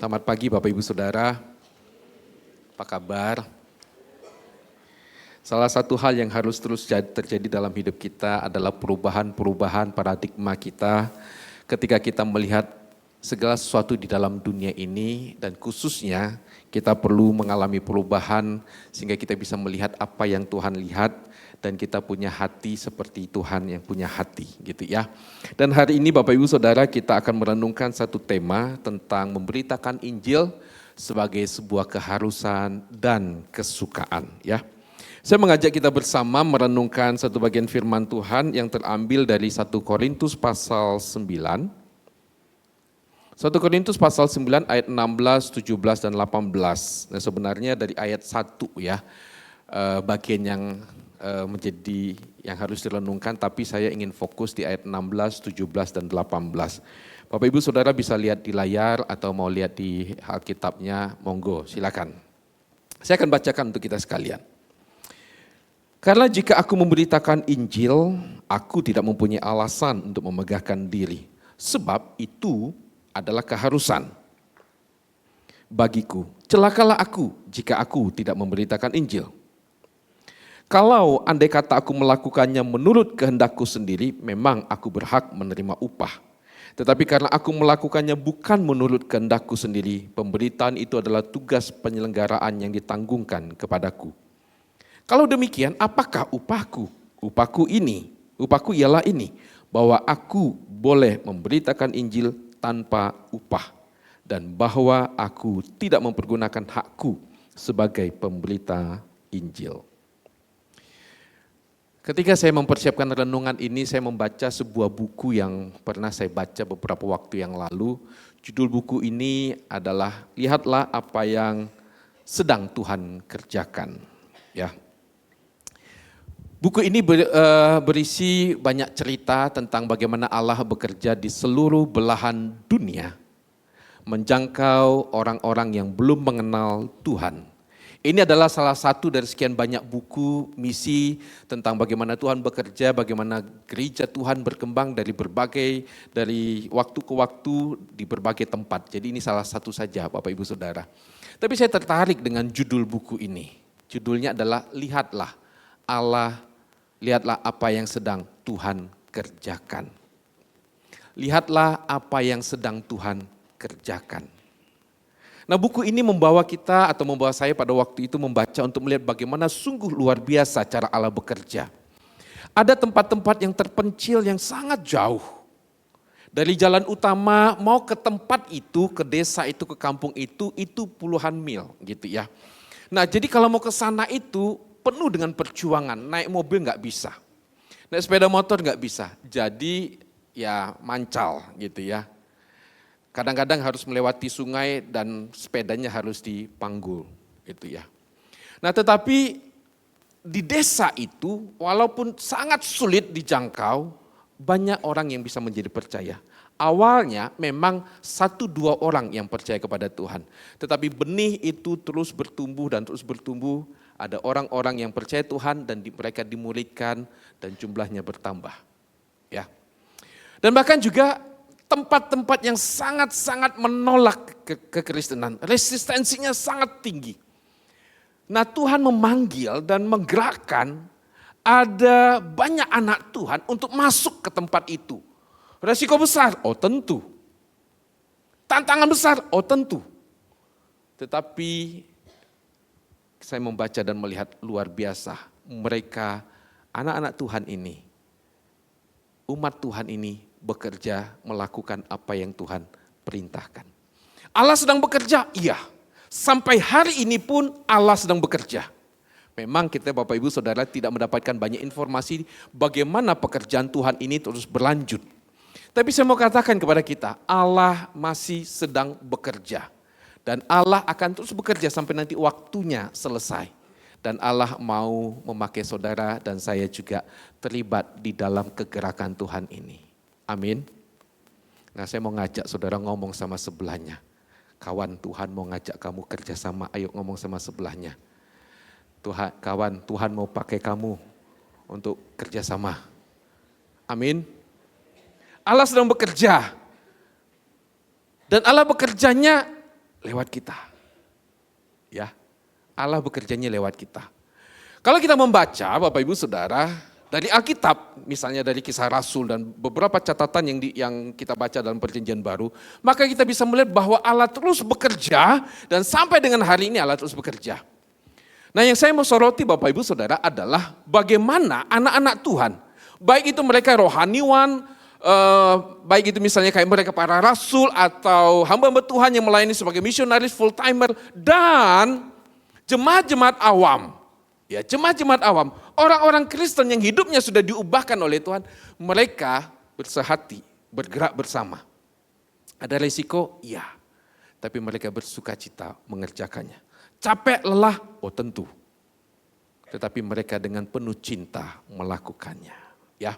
Selamat pagi Bapak Ibu Saudara, apa kabar? Salah satu hal yang harus terus terjadi dalam hidup kita adalah perubahan-perubahan paradigma kita ketika kita melihat segala sesuatu di dalam dunia ini dan khususnya kita perlu mengalami perubahan sehingga kita bisa melihat apa yang Tuhan lihat dan kita punya hati seperti Tuhan yang punya hati gitu ya. Dan hari ini Bapak Ibu Saudara kita akan merenungkan satu tema tentang memberitakan Injil sebagai sebuah keharusan dan kesukaan ya. Saya mengajak kita bersama merenungkan satu bagian firman Tuhan yang terambil dari 1 Korintus pasal 9. 1 Korintus pasal 9 ayat 16, 17 dan 18. Nah sebenarnya dari ayat 1 ya bagian yang menjadi yang harus direnungkan, tapi saya ingin fokus di ayat 16, 17, dan 18. Bapak Ibu Saudara bisa lihat di layar atau mau lihat di Alkitabnya, monggo silakan. Saya akan bacakan untuk kita sekalian. Karena jika aku memberitakan Injil, aku tidak mempunyai alasan untuk memegahkan diri, sebab itu adalah keharusan bagiku. Celakalah aku jika aku tidak memberitakan Injil. Kalau andai kata aku melakukannya menurut kehendakku sendiri, memang aku berhak menerima upah. Tetapi karena aku melakukannya bukan menurut kehendakku sendiri, pemberitaan itu adalah tugas penyelenggaraan yang ditanggungkan kepadaku. Kalau demikian, apakah upahku? Upahku ialah ini, bahwa aku boleh memberitakan Injil tanpa upah, dan bahwa aku tidak mempergunakan hakku sebagai pemberita Injil. Ketika saya mempersiapkan renungan ini, saya membaca sebuah buku yang pernah saya baca beberapa waktu yang lalu. Judul buku ini adalah Lihatlah Apa Yang Sedang Tuhan Kerjakan. Ya. Buku ini berisi banyak cerita tentang bagaimana Allah bekerja di seluruh belahan dunia, menjangkau orang-orang yang belum mengenal Tuhan. Ini adalah salah satu dari sekian banyak buku misi tentang bagaimana Tuhan bekerja, bagaimana gereja Tuhan berkembang dari waktu ke waktu di berbagai tempat. Jadi ini salah satu saja Bapak Ibu Saudara. Tapi saya tertarik dengan judul buku ini. Judulnya adalah Lihatlah apa yang sedang Tuhan kerjakan. Lihatlah apa yang sedang Tuhan kerjakan. Nah buku ini membawa kita atau membawa saya pada waktu itu membaca untuk melihat bagaimana sungguh luar biasa cara Allah bekerja. Ada tempat-tempat yang terpencil yang sangat jauh. Dari jalan utama mau ke tempat itu, ke desa itu, ke kampung itu puluhan mil gitu ya. Nah jadi kalau mau ke sana itu penuh dengan perjuangan, naik mobil nggak bisa. Naik sepeda motor nggak bisa, jadi ya mancal gitu ya. Kadang-kadang harus melewati sungai dan sepedanya harus dipanggul gitu ya. Nah tetapi di desa itu walaupun sangat sulit dijangkau, banyak orang yang bisa menjadi percaya. Awalnya memang 1-2 orang yang percaya kepada Tuhan. Tetapi benih itu terus bertumbuh dan terus bertumbuh. Ada orang-orang yang percaya Tuhan dan mereka dimuridkan dan jumlahnya bertambah. Ya. Dan bahkan juga tempat-tempat yang sangat-sangat menolak kekristenan, resistensinya sangat tinggi. Nah Tuhan memanggil dan menggerakkan ada banyak anak Tuhan untuk masuk ke tempat itu. Resiko besar, oh tentu. Tantangan besar, oh tentu. Tetapi saya membaca dan melihat luar biasa mereka, anak-anak Tuhan ini, umat Tuhan ini, bekerja melakukan apa yang Tuhan perintahkan. Allah sedang bekerja, iya. Sampai hari ini pun Allah sedang bekerja. Memang kita Bapak Ibu Saudara tidak mendapatkan banyak informasi bagaimana pekerjaan Tuhan ini terus berlanjut. Tapi saya mau katakan kepada kita, Allah masih sedang bekerja. Dan Allah akan terus bekerja sampai nanti waktunya selesai. Dan Allah mau memakai saudara dan saya juga terlibat di dalam kegerakan Tuhan ini. Amin. Nah saya mau ngajak saudara ngomong sama sebelahnya. Kawan Tuhan mau ngajak kamu kerjasama, ayo ngomong sama sebelahnya. Tuhan mau pakai kamu untuk kerjasama. Amin. Allah sedang bekerja. Dan Allah bekerjanya lewat kita. Ya, Allah bekerjanya lewat kita. Kalau kita membaca Bapak Ibu Saudara, dari Alkitab, misalnya dari Kisah Rasul dan beberapa catatan yang kita baca dalam Perjanjian Baru, maka kita bisa melihat bahwa Allah terus bekerja dan sampai dengan hari ini Allah terus bekerja. Nah, yang saya mau soroti Bapak Ibu Saudara adalah bagaimana anak-anak Tuhan, baik itu mereka rohaniwan, baik itu misalnya kayak mereka para rasul atau hamba-hamba Tuhan yang melayani sebagai misionaris full timer dan jemaat-jemaat awam. Ya, jemaat-jemaat awam, orang-orang Kristen yang hidupnya sudah diubahkan oleh Tuhan, mereka bersehati, bergerak bersama. Ada resiko? Iya. Tapi mereka bersukacita mengerjakannya. Capek, lelah? Oh tentu. Tetapi mereka dengan penuh cinta melakukannya. Ya.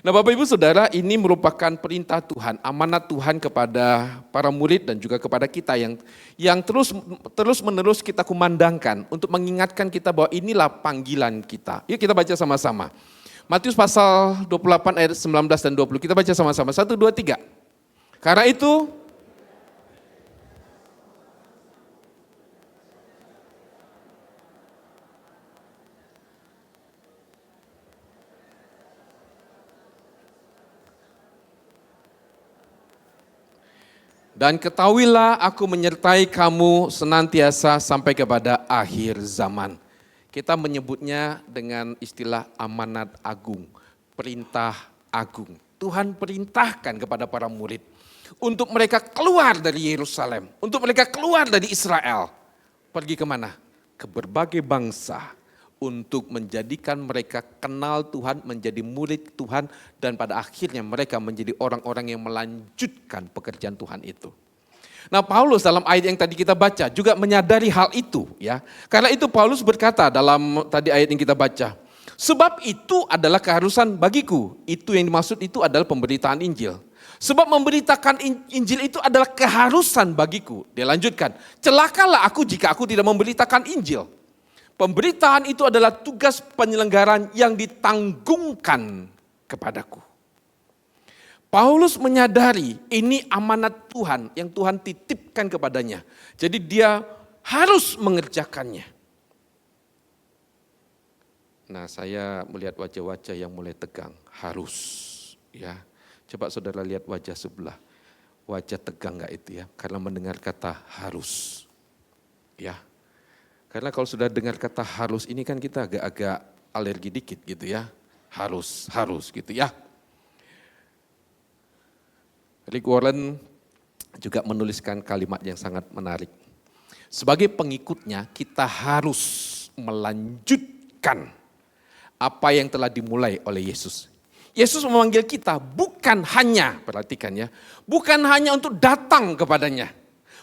Nah Bapak Ibu Saudara, ini merupakan perintah Tuhan, amanat Tuhan kepada para murid dan juga kepada kita yang terus menerus kita kumandangkan untuk mengingatkan kita bahwa inilah panggilan kita. Yuk kita baca sama-sama. Matius pasal 28 ayat 19 dan 20. Kita baca sama-sama. 1, 2, 3. Karena itu dan ketahuilah aku menyertai kamu senantiasa sampai kepada akhir zaman. Kita menyebutnya dengan istilah amanat agung, perintah agung. Tuhan perintahkan kepada para murid untuk mereka keluar dari Yerusalem, untuk mereka keluar dari Israel. Pergi kemana? Ke berbagai bangsa untuk menjadikan mereka kenal Tuhan, menjadi murid Tuhan, dan pada akhirnya mereka menjadi orang-orang yang melanjutkan pekerjaan Tuhan itu. Nah Paulus dalam ayat yang tadi kita baca juga menyadari hal itu ya. Karena itu Paulus berkata dalam tadi ayat yang kita baca, sebab itu adalah keharusan bagiku. Itu yang dimaksud itu adalah pemberitaan Injil. Sebab memberitakan Injil itu adalah keharusan bagiku. Dia lanjutkan, celakalah aku jika aku tidak memberitakan Injil. Pemberitaan itu adalah tugas penyelenggaraan yang ditanggungkan kepadaku. Paulus menyadari ini amanat Tuhan yang Tuhan titipkan kepadanya. Jadi dia harus mengerjakannya. Nah, saya melihat wajah-wajah yang mulai tegang, harus ya. Coba saudara lihat wajah sebelah. Wajah tegang enggak itu ya? Karena mendengar kata harus. Ya. Karena kalau sudah dengar kata harus ini kan kita agak-agak alergi dikit gitu ya. Harus gitu ya. Rick Warren juga menuliskan kalimat yang sangat menarik. Sebagai pengikutnya kita harus melanjutkan apa yang telah dimulai oleh Yesus. Yesus memanggil kita bukan hanya, perhatikan ya, bukan hanya untuk datang kepadanya.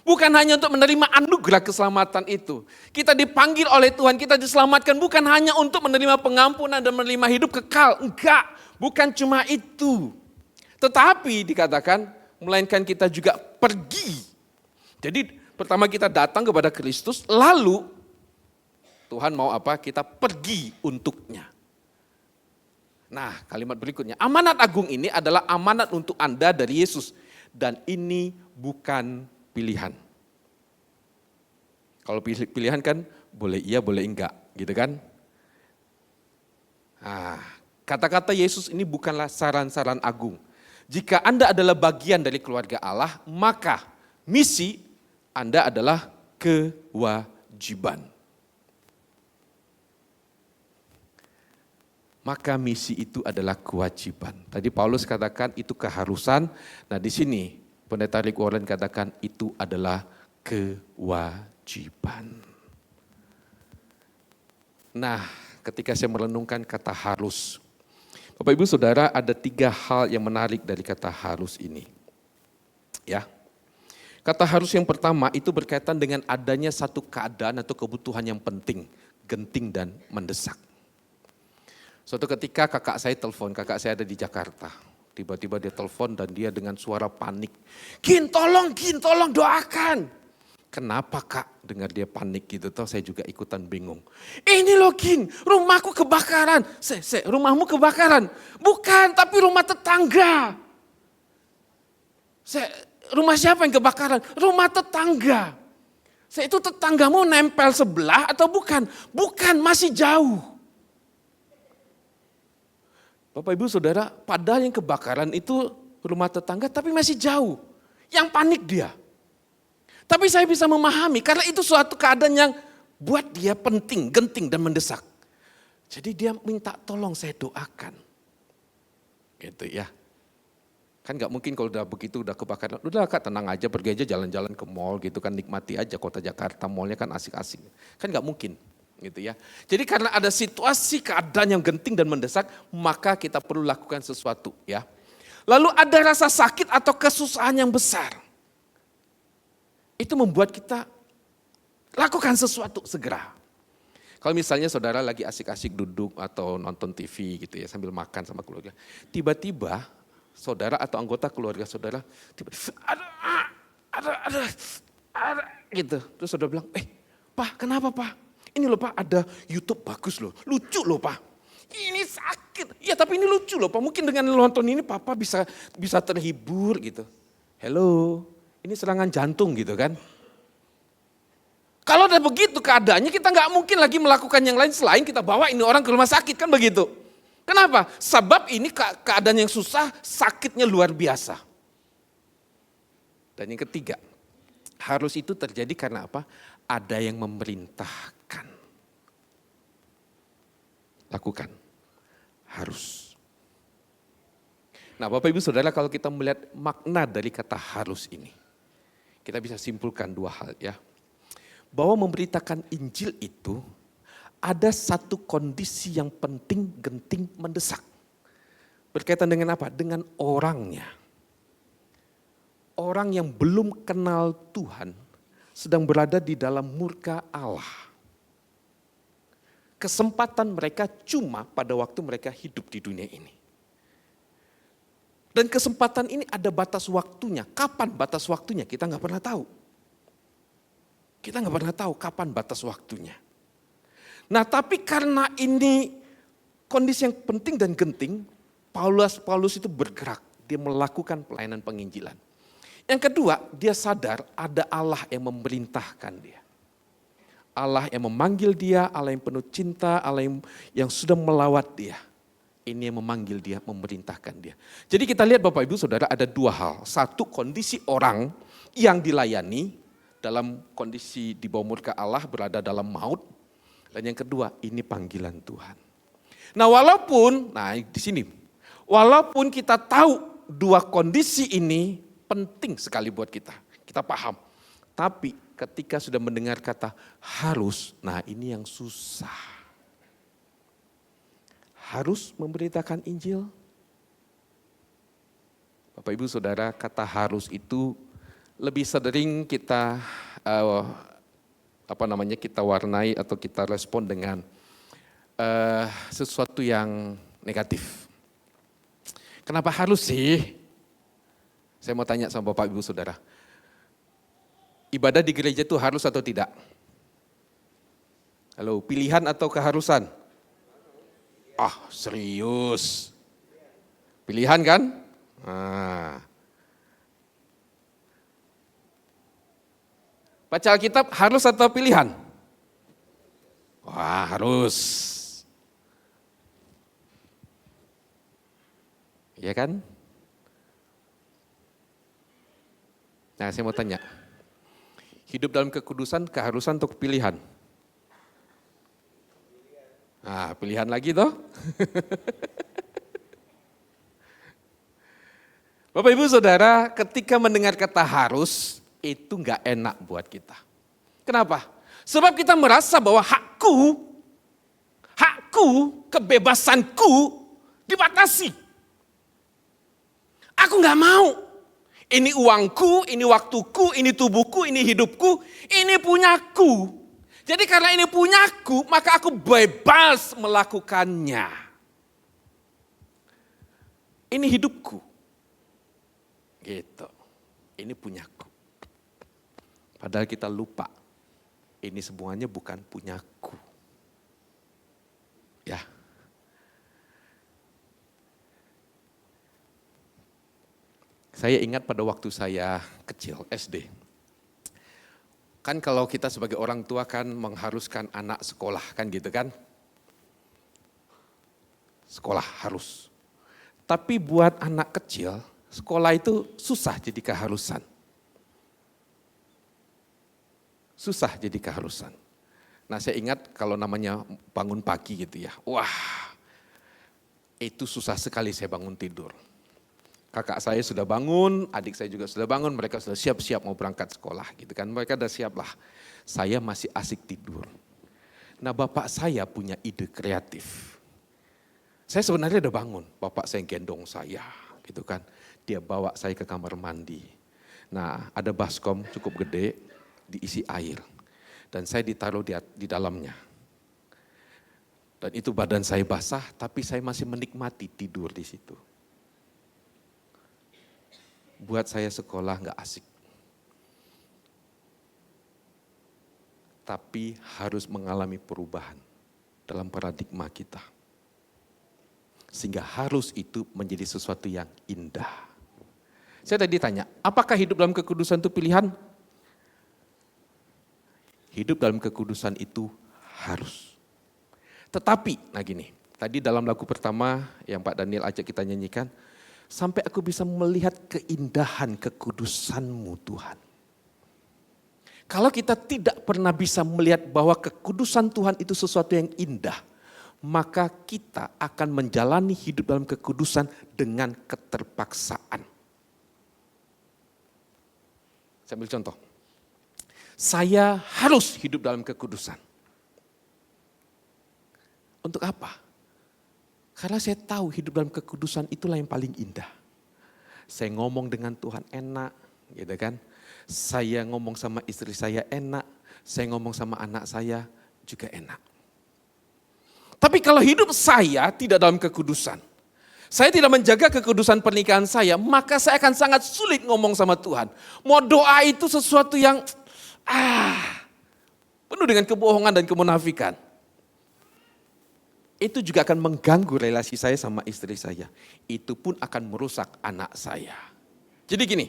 Bukan hanya untuk menerima anugerah keselamatan itu. Kita dipanggil oleh Tuhan, kita diselamatkan bukan hanya untuk menerima pengampunan dan menerima hidup kekal. Enggak, bukan cuma itu. Tetapi dikatakan, melainkan kita juga pergi. Jadi pertama kita datang kepada Kristus, lalu Tuhan mau apa? Kita pergi untuknya. Nah kalimat berikutnya, amanat agung ini adalah amanat untuk Anda dari Yesus. Dan ini bukan pilihan. Kalau pilihan kan boleh iya boleh enggak gitu kan. Nah, kata-kata Yesus ini bukanlah saran-saran agung. Jika Anda adalah bagian dari keluarga Allah, maka misi Anda adalah kewajiban. Maka misi itu adalah kewajiban. Tadi Paulus katakan itu keharusan. Nah di sini Pendeta Rick Warren katakan itu adalah kewajiban. Nah, ketika saya merenungkan kata harus, Bapak Ibu Saudara ada 3 hal yang menarik dari kata harus ini. Ya, kata harus yang pertama itu berkaitan dengan adanya satu keadaan atau kebutuhan yang penting, genting dan mendesak. Suatu ketika kakak saya telepon, kakak saya ada di Jakarta. Tiba-tiba dia telepon dan dia dengan suara panik. Gin tolong doakan. Kenapa kak? Dengar dia panik gitu, toh saya juga ikutan bingung. Ini loh Gin, rumahku kebakaran. Rumahmu kebakaran? Bukan, tapi rumah tetangga. Rumah siapa yang kebakaran? Rumah tetangga. Itu tetanggamu nempel sebelah atau bukan? Bukan, masih jauh. Bapak Ibu Saudara, padahal yang kebakaran itu rumah tetangga tapi masih jauh. Yang panik dia. Tapi saya bisa memahami karena itu suatu keadaan yang buat dia penting, genting dan mendesak. Jadi dia minta tolong saya doakan. Gitu ya. Kan gak mungkin kalau udah begitu udah kebakaran, udah Kak tenang aja pergi aja jalan-jalan ke mall gitu kan, nikmati aja kota Jakarta, mallnya kan asik-asik. Kan gak mungkin gitu ya. Jadi karena ada situasi keadaan yang genting dan mendesak, maka kita perlu lakukan sesuatu ya. Lalu ada rasa sakit atau kesusahan yang besar. Itu membuat kita lakukan sesuatu segera. Kalau misalnya saudara lagi asik-asik duduk atau nonton TV gitu ya sambil makan sama keluarga. Tiba-tiba saudara atau anggota keluarga saudara tiba-tiba ada gitu. Terus saudara bilang, Pak kenapa Pak? Ini loh Pak ada YouTube bagus loh, lucu loh Pak. Ini sakit, ya tapi ini lucu loh Pak. Mungkin dengan nonton ini Papa bisa terhibur gitu. Hello, ini serangan jantung gitu kan. Kalau udah begitu keadaannya kita nggak mungkin lagi melakukan yang lain selain kita bawa ini orang ke rumah sakit kan begitu. Kenapa? Sebab ini keadaan yang susah, sakitnya luar biasa. Dan yang ketiga, harus itu terjadi karena apa? Ada yang memerintahkan. Lakukan. Harus. Nah Bapak Ibu Saudara kalau kita melihat makna dari kata harus ini. Kita bisa simpulkan dua hal ya. Bahwa memberitakan Injil itu ada satu kondisi yang penting, genting, mendesak. Berkaitan dengan apa? Dengan orangnya. Orang yang belum kenal Tuhan sedang berada di dalam murka Allah. Kesempatan mereka cuma pada waktu mereka hidup di dunia ini. Dan kesempatan ini ada batas waktunya. Kapan batas waktunya? Kita nggak pernah tahu. Kita nggak pernah tahu kapan batas waktunya. Nah tapi karena ini kondisi yang penting dan genting, Paulus itu bergerak, dia melakukan pelayanan penginjilan. Yang kedua, dia sadar ada Allah yang memerintahkan dia. Allah yang memanggil dia, Allah yang penuh cinta, Allah yang sudah melawat dia. Ini yang memanggil dia, memerintahkan dia. Jadi kita lihat Bapak Ibu Saudara ada dua hal. Satu kondisi orang yang dilayani dalam kondisi di bawah murka Allah berada dalam maut. Dan yang kedua, ini panggilan Tuhan. Nah walaupun kita tahu dua kondisi ini penting sekali buat kita. Kita paham. Tapi ketika sudah mendengar kata harus, nah ini yang susah. Harus memberitakan Injil. Bapak Ibu Saudara, kata harus itu lebih sering kita kita warnai atau kita respon dengan sesuatu yang negatif. Kenapa harus sih? Saya mau tanya sama Bapak Ibu Saudara. Ibadah di gereja itu harus atau tidak? Halo, pilihan atau keharusan? Serius. Pilihan kan? Baca Alkitab harus atau pilihan? Harus. Iya kan? Nah saya mau tanya. Hidup dalam kekudusan keharusan atau pilihan? Pilihan lagi toh. Bapak Ibu Saudara, ketika mendengar kata harus, itu enggak enak buat kita. Kenapa? Sebab kita merasa bahwa hakku, kebebasanku dibatasi. Aku enggak mau. Ini uangku, ini waktuku, ini tubuhku, ini hidupku, ini punyaku. Jadi karena ini punyaku, maka aku bebas melakukannya. Ini hidupku. Gitu. Ini punyaku. Padahal kita lupa. Ini semuanya bukan punyaku. Ya. Saya ingat pada waktu saya kecil, SD. Kan kalau kita sebagai orang tua kan mengharuskan anak sekolah kan gitu kan. Sekolah harus. Tapi buat anak kecil, sekolah itu susah jadi keharusan. Susah jadi keharusan. Nah saya ingat kalau namanya bangun pagi gitu ya. Wah, itu susah sekali saya bangun tidur. Kakak saya sudah bangun, adik saya juga sudah bangun, mereka sudah siap-siap mau berangkat sekolah gitu kan. Mereka sudah siap lah. Saya masih asik tidur. Nah bapak saya punya ide kreatif. Saya sebenarnya udah bangun, bapak saya gendong saya gitu kan. Dia bawa saya ke kamar mandi. Nah ada baskom cukup gede, diisi air. Dan saya ditaruh di dalamnya. Dan itu badan saya basah, tapi saya masih menikmati tidur di situ. Buat saya sekolah nggak asik. Tapi harus mengalami perubahan dalam paradigma kita. Sehingga harus itu menjadi sesuatu yang indah. Saya tadi tanya, apakah hidup dalam kekudusan itu pilihan? Hidup dalam kekudusan itu harus. Tetapi, nah gini, tadi dalam lagu pertama yang Pak Daniel ajak kita nyanyikan, sampai aku bisa melihat keindahan kekudusan-Mu Tuhan. Kalau kita tidak pernah bisa melihat bahwa kekudusan Tuhan itu sesuatu yang indah, maka kita akan menjalani hidup dalam kekudusan dengan keterpaksaan. Saya ambil contoh. Saya harus hidup dalam kekudusan. Untuk apa? Karena saya tahu hidup dalam kekudusan itulah yang paling indah. Saya ngomong dengan Tuhan enak, gitu kan. Saya ngomong sama istri saya enak, saya ngomong sama anak saya juga enak. Tapi kalau hidup saya tidak dalam kekudusan, saya tidak menjaga kekudusan pernikahan saya, maka saya akan sangat sulit ngomong sama Tuhan. Mau doa itu sesuatu yang penuh dengan kebohongan dan kemunafikan. Itu juga akan mengganggu relasi saya sama istri saya. Itu pun akan merusak anak saya. Jadi gini,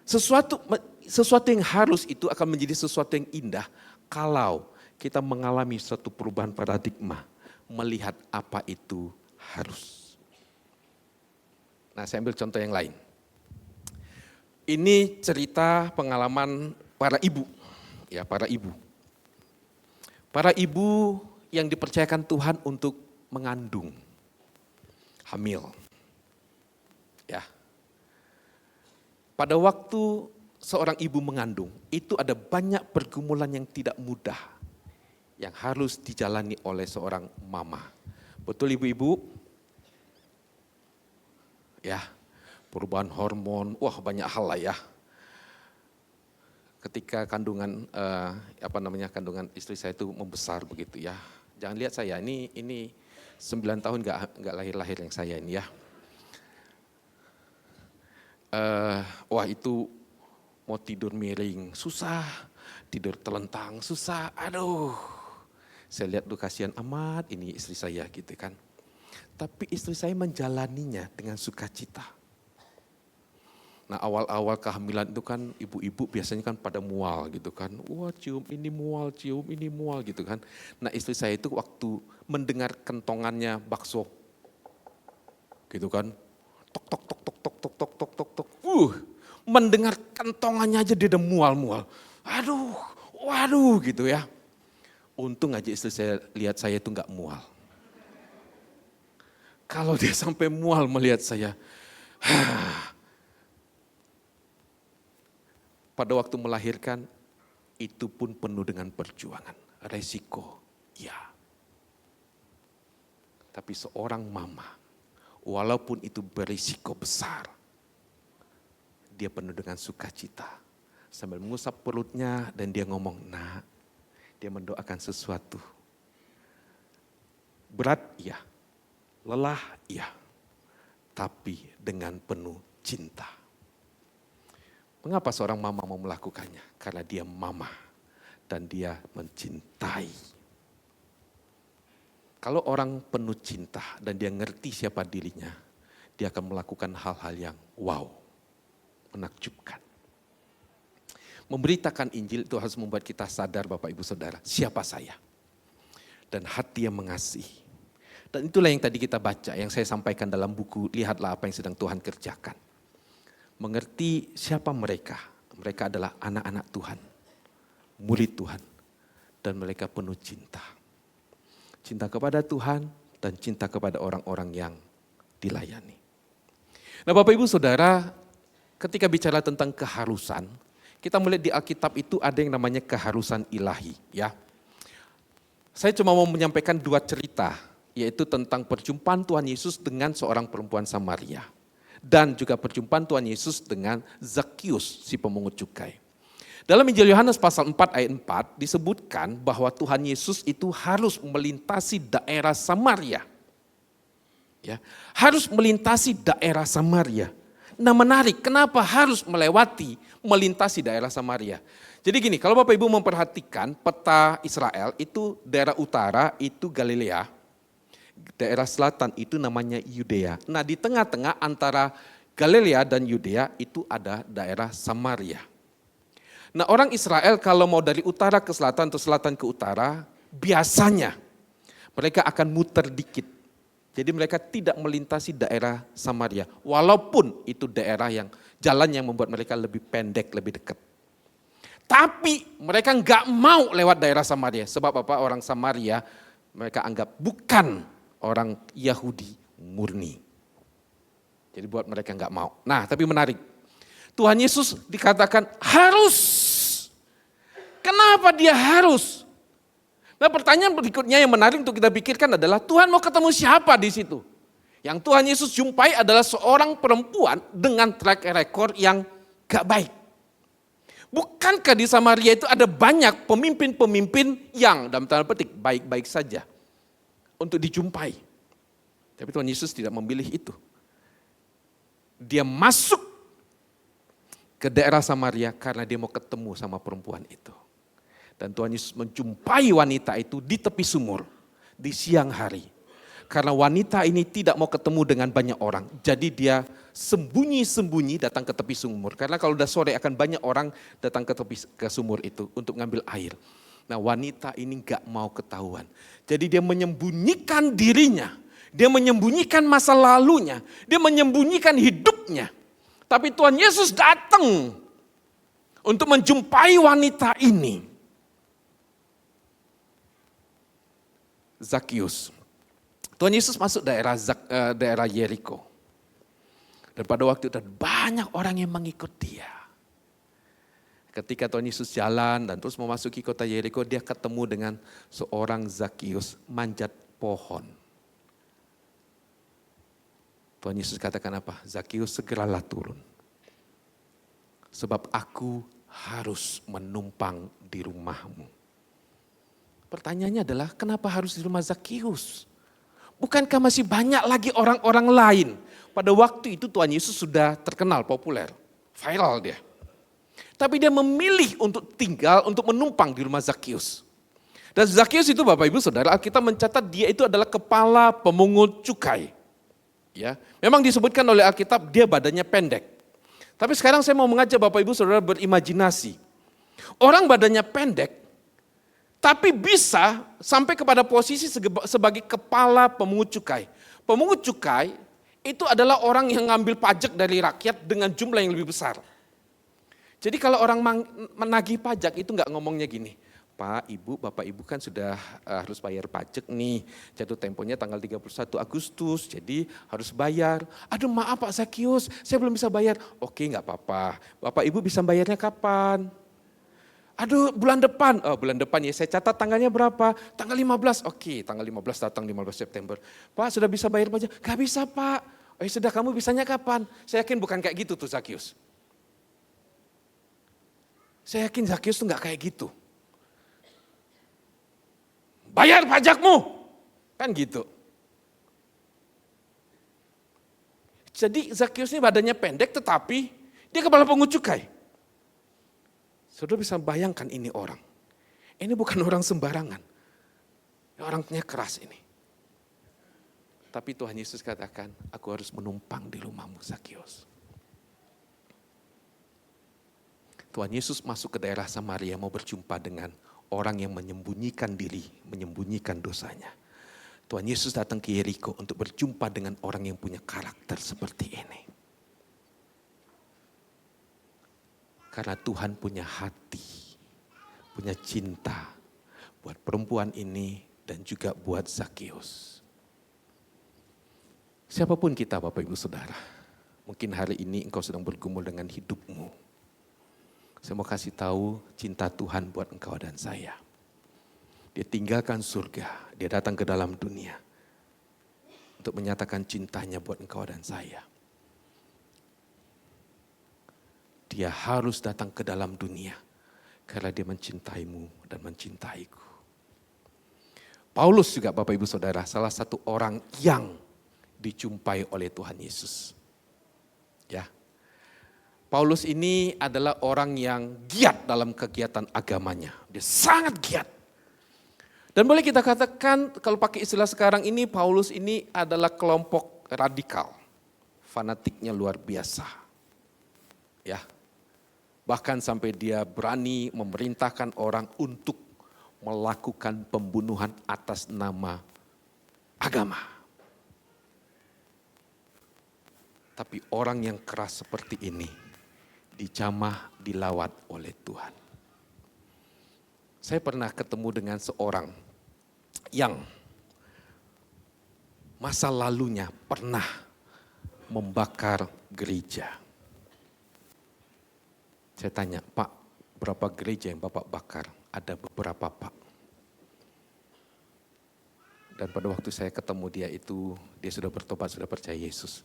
sesuatu yang harus itu akan menjadi sesuatu yang indah kalau kita mengalami suatu perubahan paradigma, melihat apa itu harus. Nah, saya ambil contoh yang lain. Ini cerita pengalaman para ibu, ya para ibu. Para ibu yang dipercayakan Tuhan untuk mengandung, hamil. Ya. Pada waktu seorang ibu mengandung, itu ada banyak pergumulan yang tidak mudah yang harus dijalani oleh seorang mama. Betul ibu-ibu? Ya, perubahan hormon, wah banyak hal lah ya. Ketika kandungan kandungan istri saya itu membesar begitu ya. Jangan lihat saya, ini 9 tahun nggak lahir-lahir yang saya ini ya. Wah itu mau tidur miring susah, tidur telentang susah, aduh. Saya lihat tuh kasihan amat ini istri saya gitu kan. Tapi istri saya menjalaninya dengan sukacita. Nah awal-awal kehamilan itu kan ibu-ibu biasanya kan pada mual gitu kan. Wah cium ini mual gitu kan. Nah istri saya itu waktu mendengar kentongannya bakso gitu kan. Tok tok tok tok tok tok tok tok tok tok. Mendengar kentongannya aja dia udah mual-mual. Aduh, waduh gitu ya. Untung aja istri saya lihat saya itu enggak mual. Kalau dia sampai mual melihat saya, pada waktu melahirkan, itu pun penuh dengan perjuangan. Resiko, ya. Tapi seorang mama, walaupun itu berisiko besar, dia penuh dengan sukacita. Sambil mengusap perutnya dan dia ngomong, nak, dia mendoakan sesuatu. Berat, iya. Lelah, iya. Tapi dengan penuh cinta. Mengapa seorang mama mau melakukannya? Karena dia mama dan dia mencintai. Kalau orang penuh cinta dan dia ngerti siapa dirinya, dia akan melakukan hal-hal yang wow, menakjubkan. Memberitakan Injil itu harus membuat kita sadar Bapak Ibu Saudara, siapa saya? Dan hati yang mengasihi. Dan itulah yang tadi kita baca, yang saya sampaikan dalam buku, lihatlah apa yang sedang Tuhan kerjakan. Mengerti siapa mereka. Mereka adalah anak-anak Tuhan, murid Tuhan. Dan mereka penuh cinta. Cinta kepada Tuhan dan cinta kepada orang-orang yang dilayani. Nah Bapak Ibu Saudara, ketika bicara tentang keharusan, kita melihat di Alkitab itu ada yang namanya keharusan ilahi. Ya, saya cuma mau menyampaikan 2 cerita, yaitu tentang perjumpaan Tuhan Yesus dengan seorang perempuan Samaria. Dan juga perjumpaan Tuhan Yesus dengan Zakius, si pemungut cukai. Dalam Injil Yohanes pasal 4 ayat 4 disebutkan bahwa Tuhan Yesus itu harus melintasi daerah Samaria. Ya, harus melintasi daerah Samaria. Nah menarik, kenapa harus melintasi daerah Samaria? Jadi gini, kalau Bapak Ibu memperhatikan peta Israel itu daerah utara itu Galilea, daerah selatan itu namanya Yudea. Nah di tengah-tengah antara Galilea dan Yudea itu ada daerah Samaria. Nah orang Israel kalau mau dari utara ke selatan atau selatan ke utara, biasanya mereka akan muter dikit. Jadi mereka tidak melintasi daerah Samaria, walaupun itu daerah yang jalan yang membuat mereka lebih pendek, lebih dekat. Tapi mereka nggak mau lewat daerah Samaria, sebab apa? Orang Samaria mereka anggap bukan orang Yahudi murni. Jadi buat mereka nggak mau. Nah tapi menarik, Tuhan Yesus dikatakan harus. Kenapa dia harus? Nah pertanyaan berikutnya yang menarik untuk kita pikirkan adalah Tuhan mau ketemu siapa di situ? Yang Tuhan Yesus jumpai adalah seorang perempuan dengan track record yang gak baik. Bukankah di Samaria itu ada banyak pemimpin-pemimpin yang dalam tanda petik baik-baik saja untuk dijumpai. Tapi Tuhan Yesus tidak memilih itu. Dia masuk ke daerah Samaria karena dia mau ketemu sama perempuan itu. Dan Tuhan Yesus menjumpai wanita itu di tepi sumur, di siang hari. Karena wanita ini tidak mau ketemu dengan banyak orang. Jadi dia sembunyi-sembunyi datang ke tepi sumur. Karena kalau udah sore akan banyak orang datang ke sumur itu untuk ngambil air. Nah wanita ini gak mau ketahuan. Jadi dia menyembunyikan dirinya. Dia menyembunyikan masa lalunya. Dia menyembunyikan hidupnya. Tapi Tuhan Yesus datang untuk menjumpai wanita ini. Zakius. Tuhan Yesus masuk daerah Yeriko. Dan pada waktu itu banyak orang yang mengikut dia. Ketika Tuhan Yesus jalan dan terus memasuki kota Yeriko, dia ketemu dengan seorang Zakius manjat pohon. Tuhan Yesus katakan apa? Zakius segeralah turun. Sebab aku harus menumpang di rumahmu. Pertanyaannya adalah kenapa harus di rumah Zakius? Bukankah masih banyak lagi orang-orang lain? Pada waktu itu Tuhan Yesus sudah terkenal, populer, viral dia. Tapi dia memilih untuk tinggal, untuk menumpang di rumah Zakius. Dan Zakius itu Bapak Ibu Saudara, Alkitab mencatat dia itu adalah kepala pemungut cukai. Ya, memang disebutkan oleh Alkitab dia badannya pendek. Tapi sekarang saya mau mengajak Bapak Ibu Saudara berimajinasi. Orang badannya pendek, tapi bisa sampai kepada posisi sebagai kepala pemungut cukai. Pemungut cukai itu adalah orang yang ngambil pajak dari rakyat dengan jumlah yang lebih besar. Jadi kalau orang menagih pajak itu nggak ngomongnya gini, Pak, Ibu, Bapak Ibu kan sudah harus bayar pajak nih, jatuh temponya tanggal 31 Agustus, jadi harus bayar. Aduh maaf Pak Zakius, saya belum bisa bayar. Oke nggak apa-apa, Bapak Ibu bisa bayarnya kapan? Aduh bulan depan, bulan depan ya saya catat tanggalnya berapa? Tanggal 15, oke tanggal 15 datang 15 September. Pak sudah bisa bayar pajak? Gak bisa Pak. Sudah kamu bisanya kapan? Saya yakin bukan kayak gitu tuh Zakius. Saya yakin Zakius tuh gak kayak gitu. Bayar pajakmu, kan gitu. Jadi Zakius ini badannya pendek tetapi dia kepala pungut cukai. Saudara bisa bayangkan ini orang. Ini bukan orang sembarangan. Orangnya keras ini. Tapi Tuhan Yesus katakan, aku harus menumpang di rumahmu Zakius. Tuhan Yesus masuk ke daerah Samaria mau berjumpa dengan orang yang menyembunyikan diri, menyembunyikan dosanya. Tuhan Yesus datang ke Yeriko untuk berjumpa dengan orang yang punya karakter seperti ini. Karena Tuhan punya hati, punya cinta buat perempuan ini dan juga buat Zakeus. Siapapun kita Bapak Ibu Saudara, mungkin hari ini engkau sedang bergumul dengan hidupmu. Saya mau kasih tahu cinta Tuhan buat engkau dan saya. Dia tinggalkan surga, dia datang ke dalam dunia untuk menyatakan cintanya buat engkau dan saya. Dia harus datang ke dalam dunia karena dia mencintaimu dan mencintaiku. Paulus juga Bapak Ibu Saudara salah satu orang yang dijumpai oleh Tuhan Yesus. Ya. Paulus ini adalah orang yang giat dalam kegiatan agamanya. Dia sangat giat. Dan boleh kita katakan kalau pakai istilah sekarang ini Paulus ini adalah kelompok radikal. Fanatiknya luar biasa. Ya. Bahkan sampai dia berani memerintahkan orang untuk melakukan pembunuhan atas nama agama. Tapi orang yang keras seperti ini dijamah, dilawat oleh Tuhan. Saya pernah ketemu dengan seorang yang masa lalunya pernah membakar gereja. Saya tanya, Pak, berapa gereja yang Bapak bakar? Ada beberapa, Pak. Dan pada waktu saya ketemu dia sudah bertobat, sudah percaya Yesus.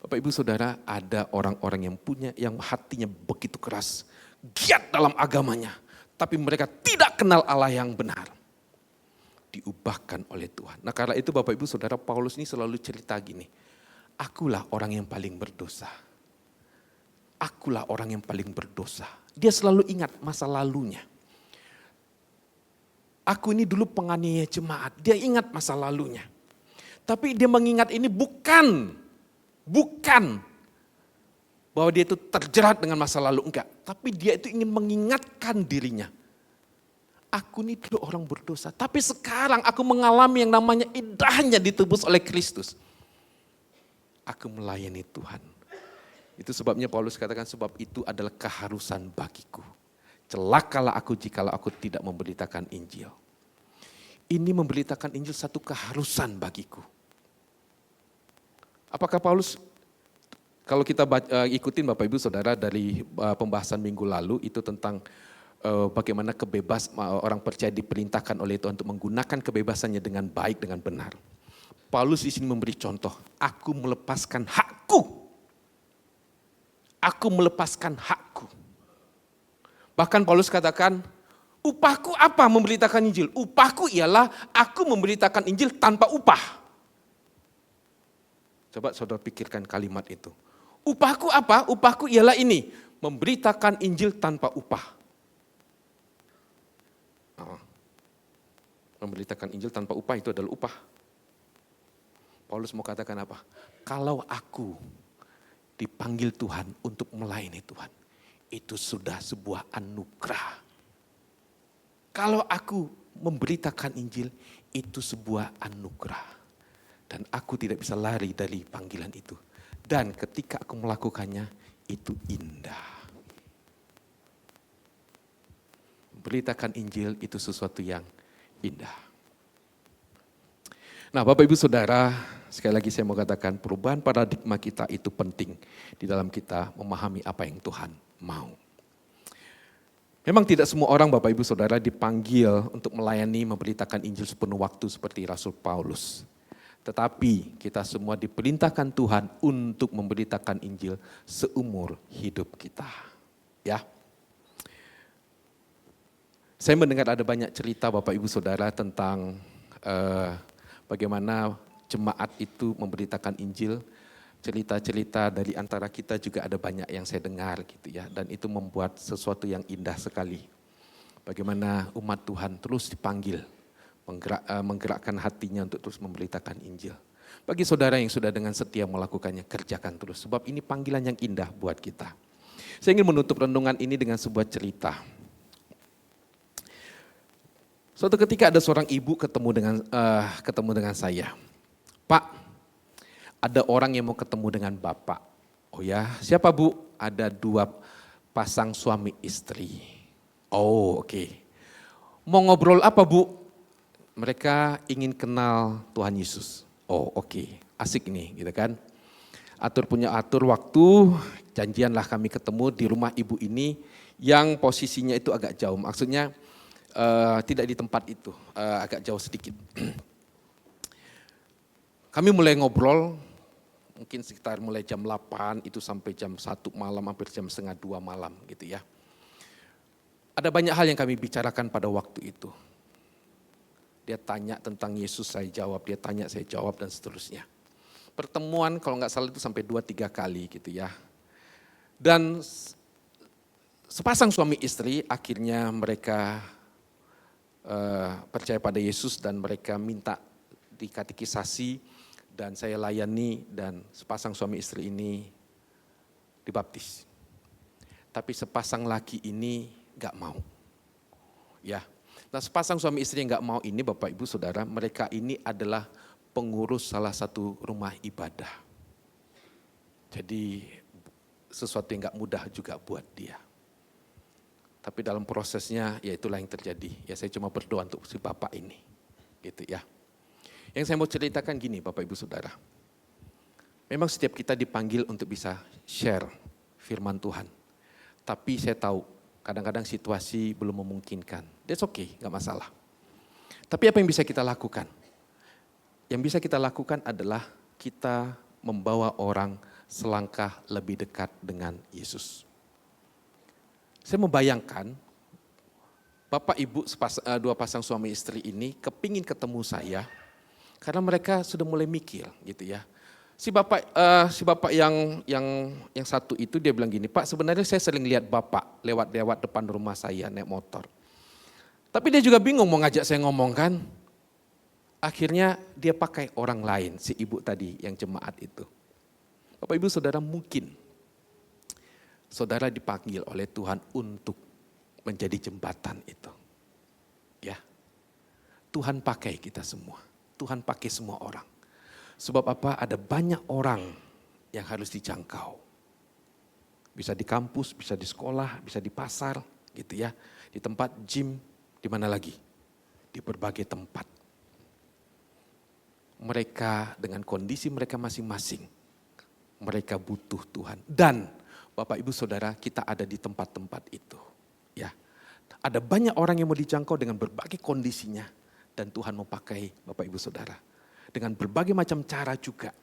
Bapak Ibu Saudara, ada orang-orang yang hatinya begitu keras, giat dalam agamanya, tapi mereka tidak kenal Allah yang benar. Diubahkan oleh Tuhan. Nah karena itu Bapak Ibu Saudara, Paulus ini selalu cerita gini, akulah orang yang paling berdosa. Akulah orang yang paling berdosa. Dia selalu ingat masa lalunya. Aku ini dulu penganiaya jemaat, dia ingat masa lalunya. Tapi dia mengingat ini bukan bahwa dia itu terjerat dengan masa lalu, enggak. Tapi dia itu ingin mengingatkan dirinya. Aku ini dulu orang berdosa, tapi sekarang aku mengalami yang namanya indahnya ditebus oleh Kristus. Aku melayani Tuhan. Itu sebabnya Paulus katakan sebab itu adalah keharusan bagiku. Celakalah aku jikalau aku tidak memberitakan Injil. Ini memberitakan Injil satu keharusan bagiku. Apakah Paulus, kalau kita ikutin Bapak Ibu Saudara dari pembahasan minggu lalu itu tentang bagaimana orang percaya diperintahkan oleh Tuhan untuk menggunakan kebebasannya dengan baik, dengan benar. Paulus di sini memberi contoh, aku melepaskan hakku. Aku melepaskan hakku. Bahkan Paulus katakan, upahku apa memberitakan Injil? Upahku ialah aku memberitakan Injil tanpa upah. Coba saudara pikirkan kalimat itu. Upahku apa? Upahku ialah ini, memberitakan Injil tanpa upah. Memberitakan Injil tanpa upah itu adalah upah. Paulus mau katakan apa? Kalau aku dipanggil Tuhan untuk melayani Tuhan, itu sudah sebuah anugerah. Kalau aku memberitakan Injil, itu sebuah anugerah. Dan aku tidak bisa lari dari panggilan itu. Dan ketika aku melakukannya, itu indah. Memberitakan Injil itu sesuatu yang indah. Nah Bapak Ibu Saudara, sekali lagi saya mau katakan perubahan paradigma kita itu penting di dalam kita memahami apa yang Tuhan mau. Memang tidak semua orang Bapak Ibu Saudara dipanggil untuk melayani memberitakan Injil sepenuh waktu seperti Rasul Paulus. Tetapi kita semua diperintahkan Tuhan untuk memberitakan Injil seumur hidup kita. Ya. Saya mendengar ada banyak cerita Bapak Ibu Saudara tentang bagaimana jemaat itu memberitakan Injil. Cerita-cerita dari antara kita juga ada banyak yang saya dengar gitu ya. Dan itu membuat sesuatu yang indah sekali. Bagaimana umat Tuhan terus dipanggil, menggerakkan hatinya untuk terus memberitakan Injil. Bagi saudara yang sudah dengan setia melakukannya, kerjakan terus. Sebab ini panggilan yang indah buat kita. Saya ingin menutup renungan ini dengan sebuah cerita. Suatu ketika ada seorang ibu ketemu dengan saya. Pak, ada orang yang mau ketemu dengan Bapak. Oh ya, siapa Bu? Ada 2 pasang suami istri. Oh oke. Mau ngobrol apa Bu? Mereka ingin kenal Tuhan Yesus. Oh oke, asik nih gitu kan. Atur waktu, janjianlah kami ketemu di rumah ibu ini yang posisinya itu agak jauh. Maksudnya tidak di tempat itu, agak jauh sedikit. Kami mulai ngobrol, mungkin sekitar mulai jam 8 itu sampai jam 1 malam, hampir jam setengah 2 malam gitu ya. Ada banyak hal yang kami bicarakan pada waktu itu. Dia tanya tentang Yesus, saya jawab, dia tanya, saya jawab, dan seterusnya. Pertemuan kalau nggak salah itu sampai 2-3 kali gitu ya. Dan sepasang suami istri akhirnya mereka percaya pada Yesus dan mereka minta dikatekisasi dan saya layani dan sepasang suami istri ini dibaptis. Tapi sepasang laki ini gak mau. Ya. Nah sepasang suami istri yang gak mau ini Bapak Ibu Saudara, mereka ini adalah pengurus salah satu rumah ibadah. Jadi sesuatu yang gak mudah juga buat dia. Tapi dalam prosesnya ya itulah yang terjadi. Ya saya cuma berdoa untuk si Bapak ini. Gitu ya. Yang saya mau ceritakan gini Bapak Ibu Saudara. Memang setiap kita dipanggil untuk bisa share firman Tuhan. Tapi saya tahu kadang-kadang situasi belum memungkinkan. That's okay, gak masalah. Tapi apa yang bisa kita lakukan? Yang bisa kita lakukan adalah kita membawa orang selangkah lebih dekat dengan Yesus. Saya membayangkan Bapak Ibu 2 pasang suami istri ini kepingin ketemu saya karena mereka sudah mulai mikir gitu ya. Si bapak yang satu itu dia bilang gini, Pak sebenarnya saya sering lihat Bapak lewat depan rumah saya naik motor. Tapi dia juga bingung mau ngajak saya ngomong kan. Akhirnya dia pakai orang lain, si ibu tadi yang jemaat itu. Bapak Ibu Saudara mungkin saudara dipanggil oleh Tuhan untuk menjadi jembatan itu. Ya. Tuhan pakai kita semua. Tuhan pakai semua orang. Sebab apa? Ada banyak orang yang harus dijangkau. Bisa di kampus, bisa di sekolah, bisa di pasar, gitu ya. Di tempat gym, di mana lagi? Di berbagai tempat. Mereka dengan kondisi mereka masing-masing. Mereka butuh Tuhan. Dan Bapak Ibu Saudara, kita ada di tempat-tempat itu. Ya, ada banyak orang yang mau dijangkau dengan berbagai kondisinya. Dan Tuhan mau pakai Bapak Ibu Saudara. Dengan berbagai macam cara juga.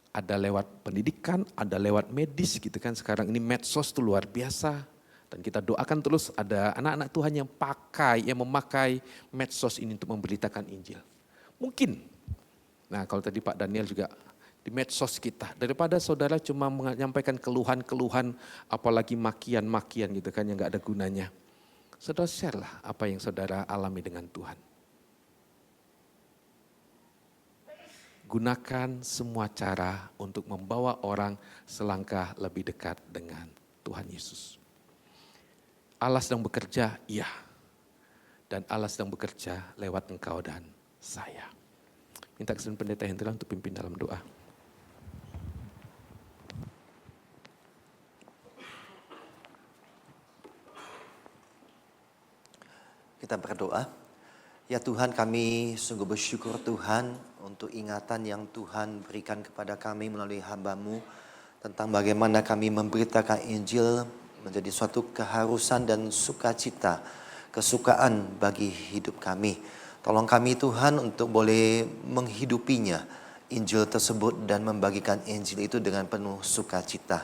Ada lewat pendidikan, ada lewat medis gitu kan. Sekarang ini medsos itu luar biasa. Dan kita doakan terus ada anak-anak Tuhan yang memakai medsos ini untuk memberitakan Injil. Mungkin. Nah kalau tadi Pak Daniel juga di medsos kita. Daripada saudara cuma menyampaikan keluhan-keluhan, apalagi makian-makian gitu kan yang gak ada gunanya. Saudara share lah apa yang saudara alami dengan Tuhan. Gunakan semua cara untuk membawa orang selangkah lebih dekat dengan Tuhan Yesus. Allah sedang bekerja, iya. Dan Allah sedang bekerja lewat engkau dan saya. Minta kesan pendeta Hendra untuk pimpin dalam doa. Kita berdoa. Ya Tuhan, kami sungguh bersyukur Tuhan untuk ingatan yang Tuhan berikan kepada kami melalui hamba-Mu tentang bagaimana kami memberitakan Injil menjadi suatu keharusan dan sukacita, kesukaan bagi hidup kami. Tolong kami Tuhan untuk boleh menghidupinya, Injil tersebut, dan membagikan Injil itu dengan penuh sukacita.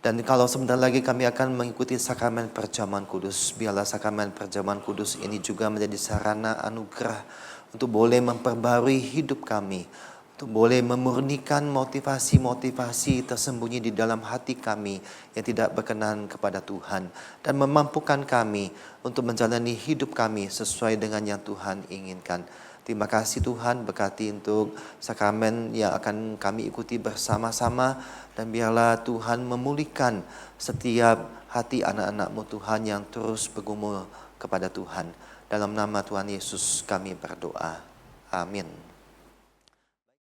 Dan kalau sebentar lagi kami akan mengikuti sakramen perjamuan kudus, biarlah sakramen perjamuan kudus ini juga menjadi sarana anugerah untuk boleh memperbarui hidup kami, untuk boleh memurnikan motivasi-motivasi tersembunyi di dalam hati kami yang tidak berkenan kepada Tuhan, dan memampukan kami untuk menjalani hidup kami sesuai dengan yang Tuhan inginkan. Terima kasih Tuhan, berkati untuk sakramen yang akan kami ikuti bersama-sama. Dan biarlah Tuhan memulihkan setiap hati anak-anak-Mu Tuhan yang terus bergumul kepada Tuhan. Dalam nama Tuhan Yesus kami berdoa. Amin.